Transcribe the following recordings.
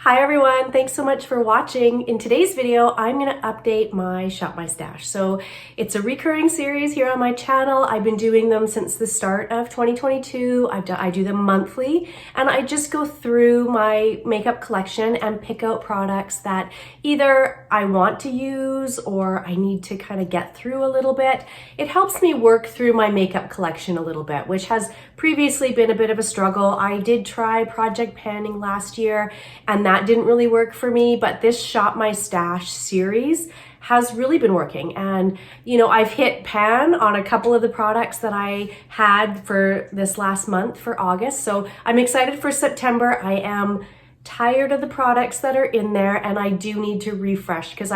Hi everyone, thanks so much for watching. In today's video, I'm gonna update my Shop My Stash. So it's a recurring series here on my channel. I've been doing them since the start of 2022. I do them monthly, and I just go through my makeup collection and pick out products that either I want to use or I need to kind of get through a little bit. It helps me work through my makeup collection a little bit, which has previously been a bit of a struggle. I did try project panning last year, and that didn't really work for me, but this Shop My Stash series has really been working. And you know, I've hit pan on a couple of the products that I had for this last month for August. So I'm excited for September. I am tired of the products that are in there, and I do need to refresh because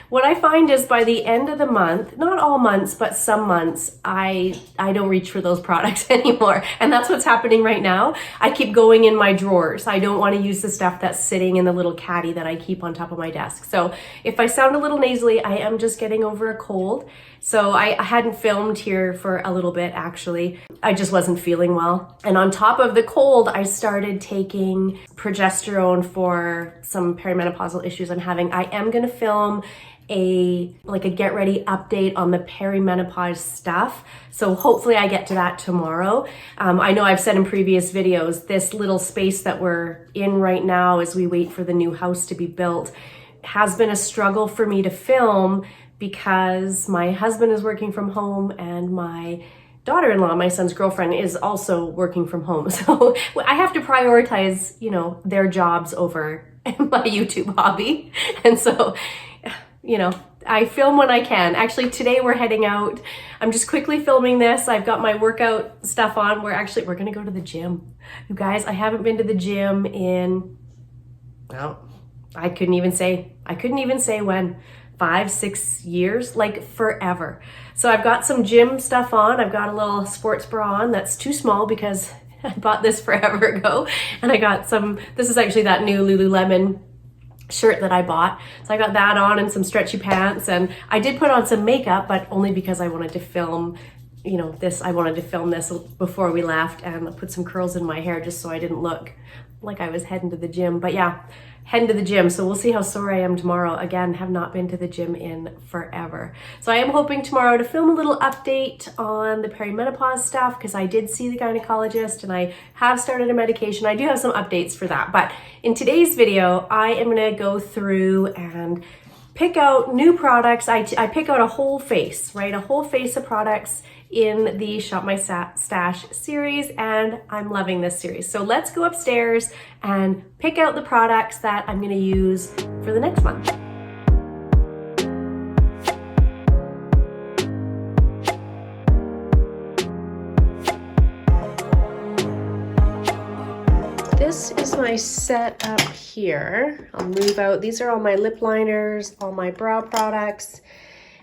what I find is by the end of the month, not all months, but some months, I don't reach for those products anymore. And that's what's happening right now. I keep going in my drawers. I don't want to use the stuff that's sitting in the little caddy that I keep on top of my desk. So if I sound a little nasally, I am just getting over a cold. So I hadn't filmed here for a little bit, actually. I just wasn't feeling well. And on top of the cold, I started taking progesterone for some perimenopausal issues I'm having. I am gonna film a get ready update on the perimenopause stuff. So hopefully I get to that tomorrow. I know I've said in previous videos, this little space that we're in right now as we wait for the new house to be built has been a struggle for me to film because my husband is working from home and my daughter-in-law, my son's girlfriend, is also working from home. So I have to prioritize, you know, their jobs over my YouTube hobby. And so, you know, I film when I can. Actually, today we're heading out. I'm just quickly filming this. I've got my workout stuff on. We're gonna go to the gym. You guys, I haven't been to the gym in, well, I couldn't even say when. 5-6 years, like forever. So I've got some gym stuff on. I've got a little sports bra on that's too small because I bought this forever ago. And I got this is actually that new Lululemon shirt that I bought. So I got that on and some stretchy pants. And I did put on some makeup, but only because I wanted to film, you know, I wanted to film this before we left and put some curls in my hair just so I didn't look like I was heading to the gym. But yeah, heading to the gym. So we'll see how sore I am tomorrow. Again, have not been to the gym in forever. So I am hoping tomorrow to film a little update on the perimenopause stuff because I did see the gynecologist and I have started a medication. I do have some updates for that. But in today's video, I am gonna go through and pick out new products. I pick out a whole face, right? A whole face of products in the Shop My Stash series, and I'm loving this series. So let's go upstairs and pick out the products that I'm gonna use for the next month. This is my setup here. I'll move out. These are all my lip liners, all my brow products,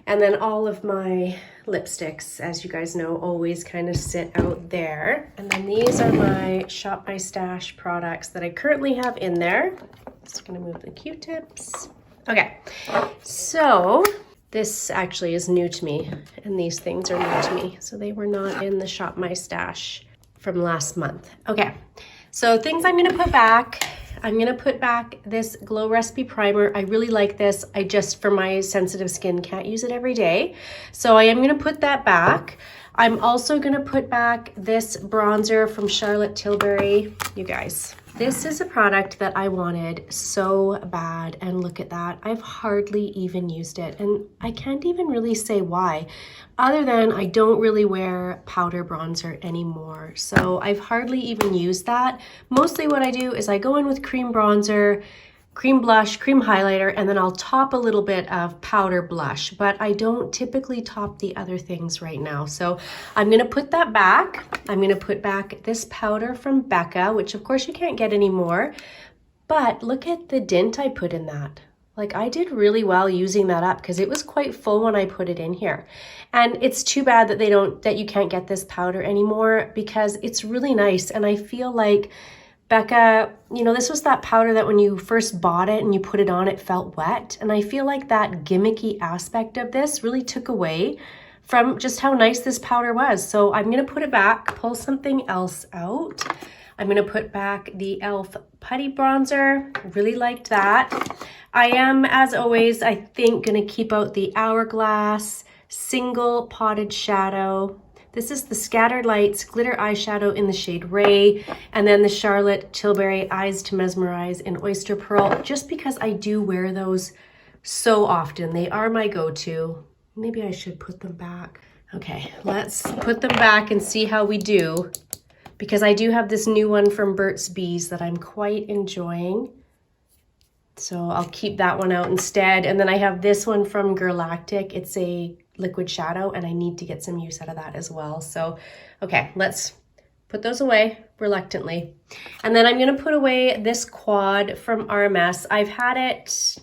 and then all of my lipsticks, as you guys know, always kind of sit out there. And then these are my Shop My Stash products that I currently have in there. Just gonna move the Q-tips. Okay, so this actually is new to me, and these things are new to me. So they were not in the Shop My Stash from last month. Okay, so things I'm gonna put back. I'm gonna put back this Glow Recipe Primer. I really like this. I just, for my sensitive skin, can't use it every day. So I am gonna put that back. I'm also gonna put back this bronzer from Charlotte Tilbury. You guys, this is a product that I wanted so bad, and look at that. I've hardly even used it, and I can't even really say why, other than I don't really wear powder bronzer anymore. So I've hardly even used that. Mostly what I do is I go in with cream bronzer, cream blush, cream highlighter, and then I'll top a little bit of powder blush, but I don't typically top the other things right now. So I'm gonna put that back. I'm gonna put back this powder from Becca, which of course you can't get anymore, but look at the dint I put in that. Like, I did really well using that up because it was quite full when I put it in here. And it's too bad that you can't get this powder anymore because it's really nice. And I feel like Becca, you know, this was that powder that when you first bought it and you put it on, it felt wet. And I feel like that gimmicky aspect of this really took away from just how nice this powder was. So I'm gonna put it back, pull something else out. I'm going to put back the e.l.f. Putty Bronzer. Really liked that. I am, as always, I think going to keep out the Hourglass Single Potted Shadow. This is the Scattered Lights Glitter Eyeshadow in the shade Ray, and then the Charlotte Tilbury Eyes to Mesmerize in Oyster Pearl, just because I do wear those so often. They are my go-to. Maybe I should put them back. Okay, let's put them back and see how we do, because I do have this new one from Burt's Bees that I'm quite enjoying. So I'll keep that one out instead. And then I have this one from Galactic. It's a liquid shadow, and I need to get some use out of that as well. So, okay, let's put those away reluctantly. And then I'm going to put away this quad from RMS. I've had it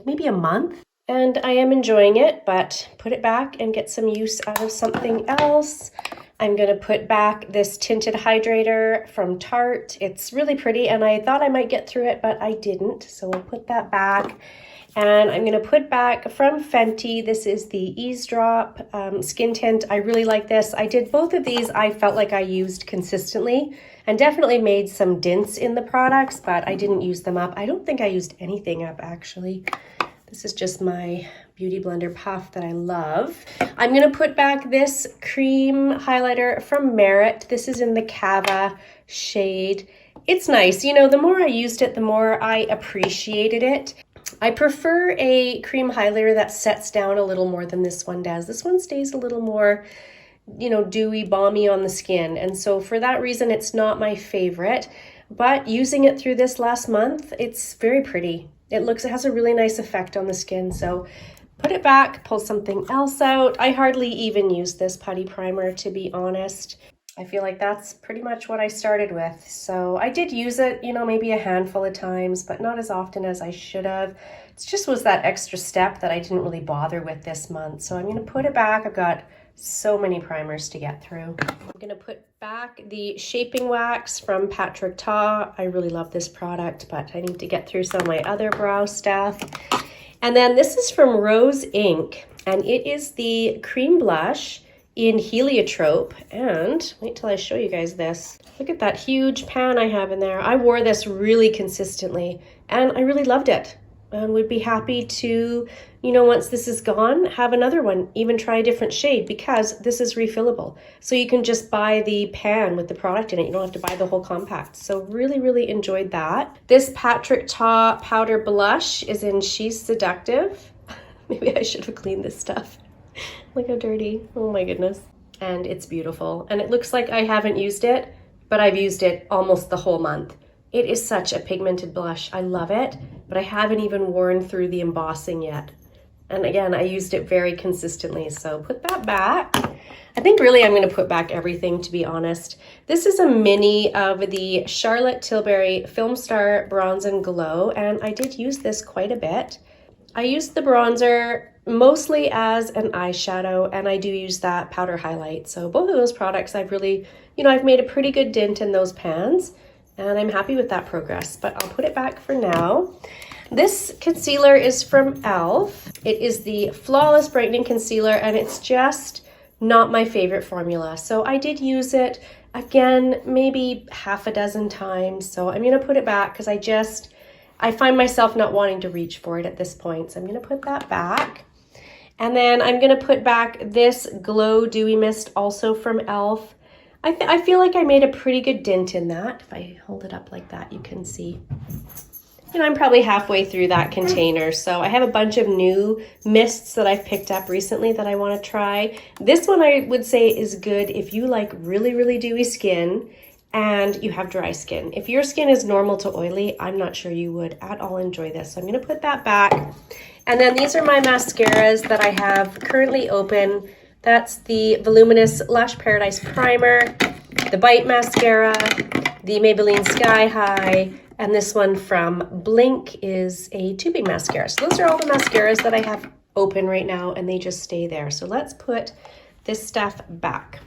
maybe a month, and I am enjoying it, but put it back and get some use out of something else. I'm going to put back this tinted hydrator from Tarte. It's really pretty, and I thought I might get through it, but I didn't. So we'll put that back. And I'm going to put back from Fenty, this is the Eavesdrop Skin Tint. I really like this. I did both of these. I felt like I used consistently and definitely made some dints in the products, but I didn't use them up. I don't think I used anything up, actually. This is just my Beauty Blender puff that I love. I'm going to put back this cream highlighter from Merit. This is in the Cava shade. It's nice. You know, the more I used it, the more I appreciated it. I prefer a cream highlighter that sets down a little more than this one does. This one stays a little more, you know, dewy, balmy on the skin. And so for that reason, it's not my favorite. But using it through this last month, it's very pretty. It has a really nice effect on the skin. So put it back, pull something else out. I hardly even use this putty primer, to be honest. I feel like that's pretty much what I started with. So I did use it, you know, maybe a handful of times, but not as often as I should have. It just was that extra step that I didn't really bother with this month. So I'm going to put it back. I've got so many primers to get through. I'm going to put back the Shaping Wax from Patrick Ta. I really love this product, but I need to get through some of my other brow stuff. And then this is from Rose Inc. And it is the cream blush in Heliotrope. And wait till I show you guys this. Look at that huge pan I have in there. I wore this really consistently and I really loved it, and would be happy to, you know, once this is gone, have another one, even try a different shade, because this is refillable. So you can just buy the pan with the product in it. You don't have to buy the whole compact. So really, really enjoyed that. This Patrick Ta powder blush is in She's Seductive. Maybe I should have cleaned this stuff. Look how dirty. Oh my goodness. And it's beautiful. And it looks like I haven't used it, but I've used it almost the whole month. It is such a pigmented blush. I love it, but I haven't even worn through the embossing yet. And again, I used it very consistently. So put that back. I think really I'm going to put back everything, to be honest. This is a mini of the Charlotte Tilbury Film Star Bronze and Glow, and I did use this quite a bit. I used the bronzer mostly as an eyeshadow, and I do use that powder highlight. So both of those products, I've really, you know, I've made a pretty good dent in those pans, and I'm happy with that progress, but I'll put it back for now. This concealer is from e.l.f. It is the Flawless Brightening Concealer, and it's just not my favorite formula. So I did use it, again, maybe half a dozen times. So I'm going to put it back because I find myself not wanting to reach for it at this point. So I'm going to put that back. And then I'm going to put back this Glow Dewy Mist, also from e.l.f. I feel like I made a pretty good dent in that. If I hold it up like that, you can see. You know, I'm probably halfway through that container. So I have a bunch of new mists that I've picked up recently that I want to try. This one I would say is good if you like really, really dewy skin and you have dry skin. If your skin is normal to oily, I'm not sure you would at all enjoy this. So I'm going to put that back. And then these are my mascaras that I have currently open. That's the Voluminous Lash Paradise Primer, the Bite Mascara, the Maybelline Sky High, and this one from Blink is a tubing mascara. So those are all the mascaras that I have open right now, and they just stay there. So let's put this stuff back.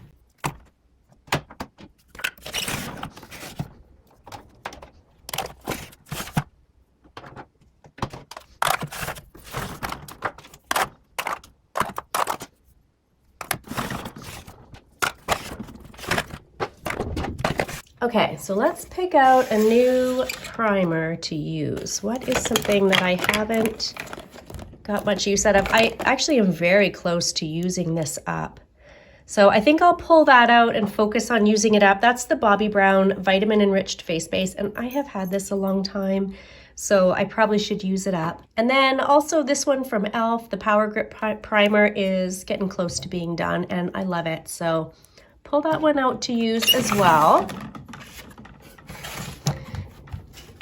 Okay, so let's pick out a new primer to use. What is something that I haven't got much use out of? I actually am very close to using this up. So I think I'll pull that out and focus on using it up. That's the Bobbi Brown Vitamin Enriched Face Base, and I have had this a long time, so I probably should use it up. And then also this one from e.l.f., the Power Grip Primer, is getting close to being done, and I love it. So pull that one out to use as well.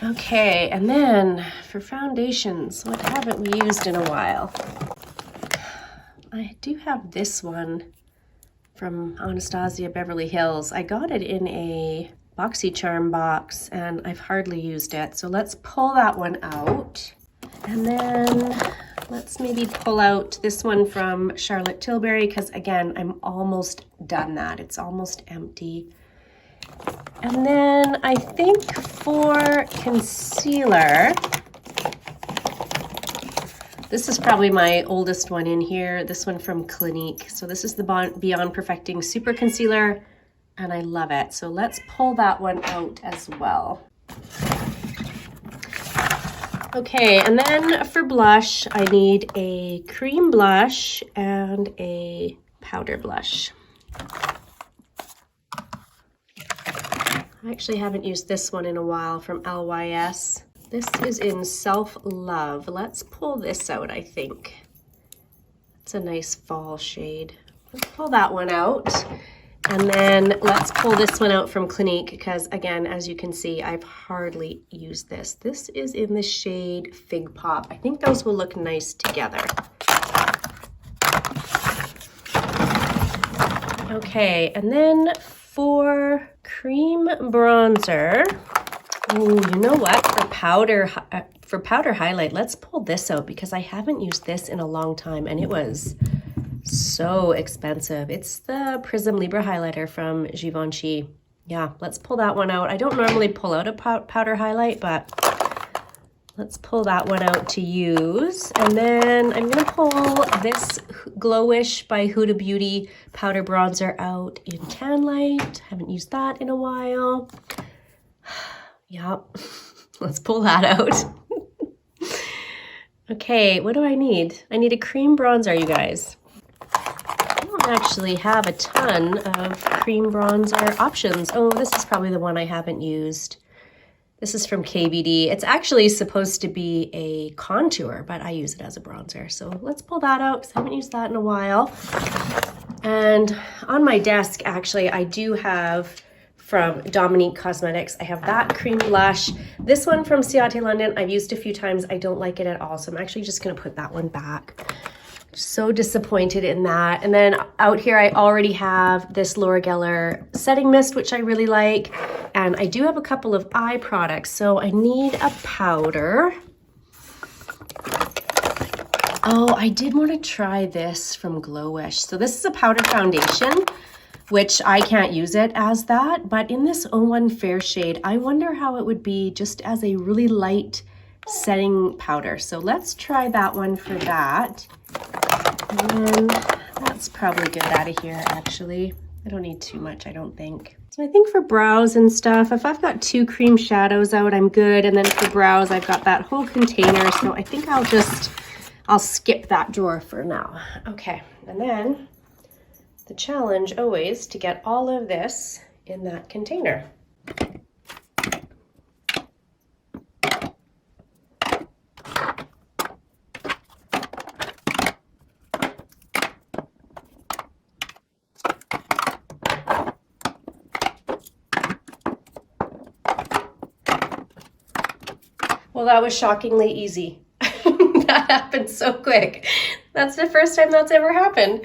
Okay, and then for foundations, what haven't we used in a while? I do have this one from Anastasia Beverly Hills. I got it in a BoxyCharm box and I've hardly used it. So let's pull that one out. And then let's maybe pull out this one from Charlotte Tilbury, because again, I'm almost done that. It's almost empty. And then I think for concealer, this is probably my oldest one in here, this one from Clinique. So this is the Beyond Perfecting Super Concealer, and I love it. So let's pull that one out as well. Okay, and then for blush, I need a cream blush and a powder blush. I actually haven't used this one in a while from LYS. This is in Self Love. Let's pull this out, I think. It's a nice fall shade. Let's pull that one out. And then let's pull this one out from Clinique, because again, as you can see, I've hardly used this. This is in the shade Fig Pop. I think those will look nice together. Okay, and then for cream bronzer, ooh, you know what? For powder highlight, let's pull this out because I haven't used this in a long time and it was so expensive. It's the Prism Libra highlighter from Givenchy. Yeah, let's pull that one out. I don't normally pull out a powder highlight, but let's pull that one out to use. And then I'm gonna pull this Glowish by Huda Beauty powder bronzer out in Tan Light. Haven't used that in a while. Yep, let's pull that out. Okay, what do I need? I need a cream bronzer, you guys. I don't actually have a ton of cream bronzer options. Oh, this is probably the one I haven't used. This is from KVD. It's actually supposed to be a contour, but I use it as a bronzer. So let's pull that out because I haven't used that in a while. And on my desk, actually, I do have from Dominique Cosmetics. I have that cream blush. This one from Ciate London, I've used a few times. I don't like it at all. So I'm actually just gonna put that one back. So disappointed in that. And then out here, I already have this Laura Geller setting mist, which I really like. And I do have a couple of eye products. So I need a powder. Oh, I did want to try this from Glowish. So this is a powder foundation, which I can't use it as that, but in this 01 Fair shade, I wonder how it would be just as a really light setting powder. So let's try that one for that. And then that's probably good out of here, actually. I don't need too much, I don't think. So I think for brows and stuff, if I've got 2 cream shadows out, I'm good. And then for brows, I've got that whole container. So I think I'll skip that drawer for now. Okay, and then the challenge always to get all of this in that container. Well, that was shockingly easy. That happened so quick. That's the first time that's ever happened.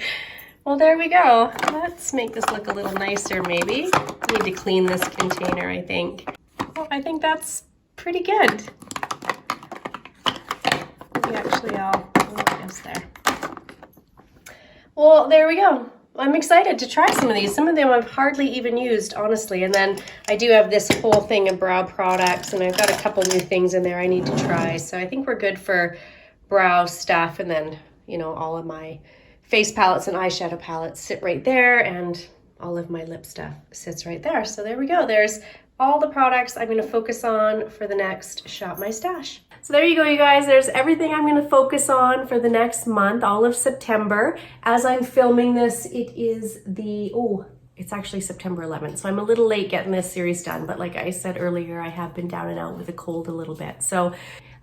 Well, there we go. Let's make this look a little nicer, maybe. I need to clean this container, I think. Well, I think that's pretty good. Maybe actually I'll put this there. Well, there we go. I'm excited to try some of these. Some of them I've hardly even used, honestly. And then I do have this whole thing of brow products, and I've got a couple new things in there I need to try. So I think we're good for brow stuff. And then, you know, all of my face palettes and eyeshadow palettes sit right there, and all of my lip stuff sits right there. So there we go. There's all the products I'm going to focus on for the next Shop My Stash. So there you go, you guys. There's everything I'm going to focus on for the next month, all of September. As I'm filming this, it is it's actually September 11th, so I'm a little late getting this series done, but like I said earlier, I have been down and out with a cold a little bit. So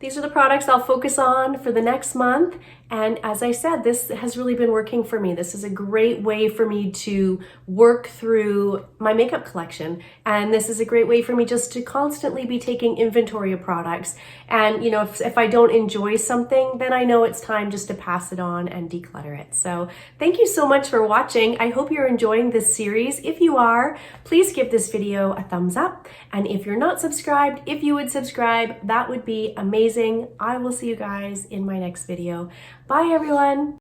these are the products I'll focus on for the next month. And as I said, this has really been working for me. This is a great way for me to work through my makeup collection. And this is a great way for me just to constantly be taking inventory of products. And you know, if I don't enjoy something, then I know it's time just to pass it on and declutter it. So thank you so much for watching. I hope you're enjoying this series. If you are, please give this video a thumbs up. And if you're not subscribed, if you would subscribe, that would be amazing. I will see you guys in my next video. Bye everyone.